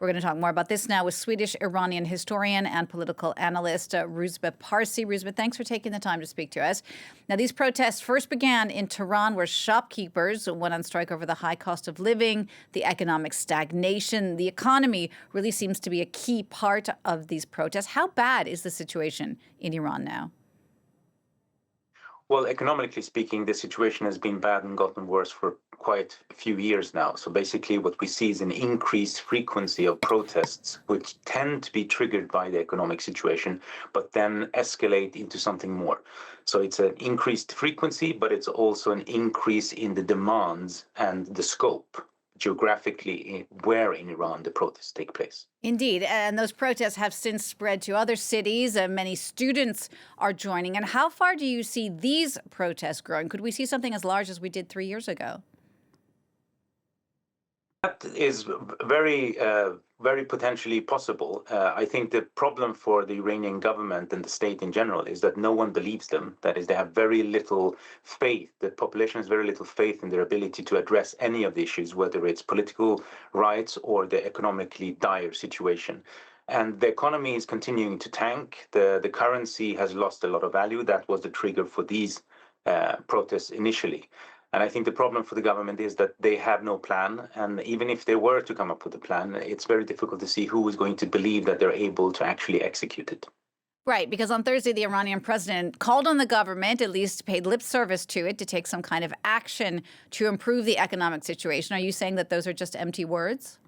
We're going to talk more about this now with Swedish-Iranian historian and political analyst Rouzbeh Parsi. Rouzbeh, thanks for taking the time to speak to us. Now, these protests first began in Tehran, where shopkeepers went on strike over the high cost of living, the economic stagnation. The economy really seems to be a key part of these protests. How bad is the situation in Iran now? Well, economically speaking, the situation has been bad and gotten worse for quite a few years now. So basically what we see is an increased frequency of protests, which tend to be triggered by the economic situation, but then escalate into something more. So it's an increased frequency, but it's also an increase in the demands and the scope geographically where in Iran the protests take place. Indeed. And those protests have since spread to other cities. Many students are joining. And how far do you see these protests growing? Could we see something as large as we did 3 years ago? That is very potentially possible. I think the problem for the Iranian government and the state in general is that no one believes them. That is, they have very little faith. The population has very little faith in their ability to address any of the issues, whether it's political rights or the economically dire situation. And the economy is continuing to tank. The currency has lost a lot of value. That was the trigger for these protests initially. And I think the problem for the government is that they have no plan. And even if they were to come up with a plan, it's very difficult to see who is going to believe that they're able to actually execute it. Right, because on Thursday, the Iranian president called on the government, at least paid lip service to it, to take some kind of action to improve the economic situation. Are you saying that those are just empty words?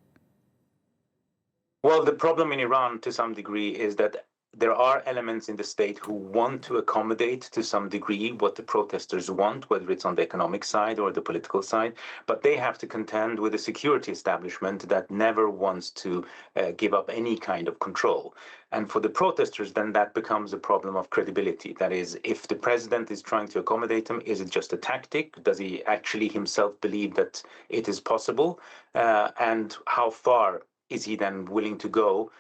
Well, the problem in Iran, to some degree, is that there are elements in the state who want to accommodate to some degree what the protesters want, whether it's on the economic side or the political side, but they have to contend with a security establishment that never wants to give up any kind of control. And for the protesters, then that becomes a problem of credibility. That is, if the president is trying to accommodate them, is it just a tactic? Does he actually himself believe that it is possible? And how far is he then willing to go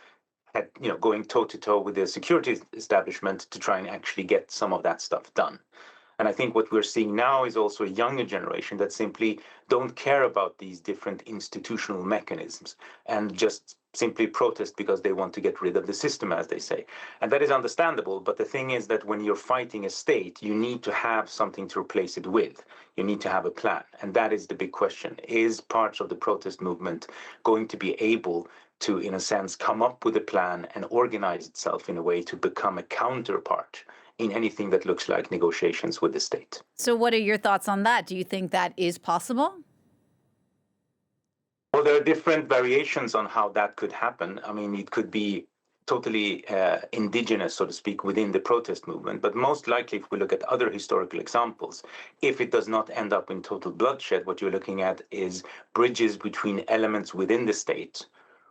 at, going toe-to-toe with the security establishment to try and actually get some of that stuff done. And I think what we're seeing now is also a younger generation that simply don't care about these different institutional mechanisms and just simply protest because they want to get rid of the system, as they say. And that is understandable. But the thing is that when you're fighting a state, you need to have something to replace it with. You need to have a plan. And that is the big question. Is parts of the protest movement going to be able to, in a sense, come up with a plan and organize itself in a way to become a counterpart in anything that looks like negotiations with the state? So what are your thoughts on that? Do you think that is possible? Well, there are different variations on how that could happen. I mean, it could be totally indigenous, so to speak, within the protest movement. But most likely, if we look at other historical examples, if it does not end up in total bloodshed, what you're looking at is bridges between elements within the state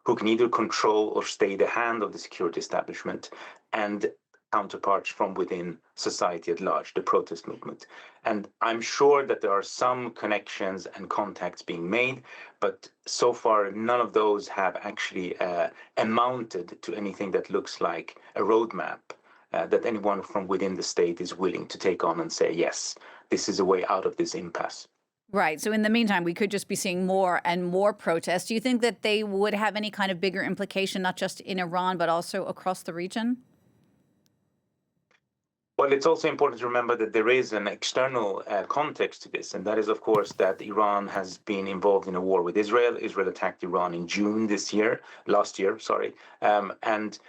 who can either control or stay the hand of the security establishment and counterparts from within society at large, the protest movement. And I'm sure that there are some connections and contacts being made, but so far none of those have actually amounted to anything that looks like a roadmap that anyone from within the state is willing to take on and say, yes, this is a way out of this impasse. Right. So in the meantime, we could just be seeing more and more protests. Do you think that they would have any kind of bigger implication, not just in Iran, but also across the region? Well, it's also important to remember that there is an external context to this, and that is, of course, that Iran has been involved in a war with Israel. Israel attacked Iran in June last year, and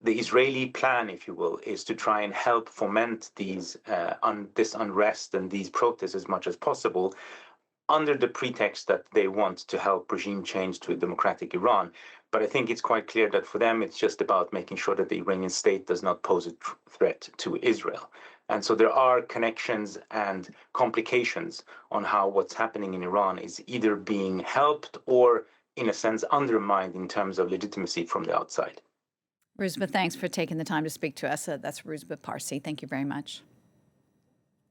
the Israeli plan, if you will, is to try and help foment this unrest and these protests as much as possible, under the pretext that they want to help regime change to a democratic Iran. But I think it's quite clear that for them, it's just about making sure that the Iranian state does not pose a threat to Israel. And so there are connections and complications on how what's happening in Iran is either being helped or, in a sense, undermined in terms of legitimacy from the outside. Rouzbeh, thanks for taking the time to speak to us. That's Rouzbeh Parsi. Thank you very much.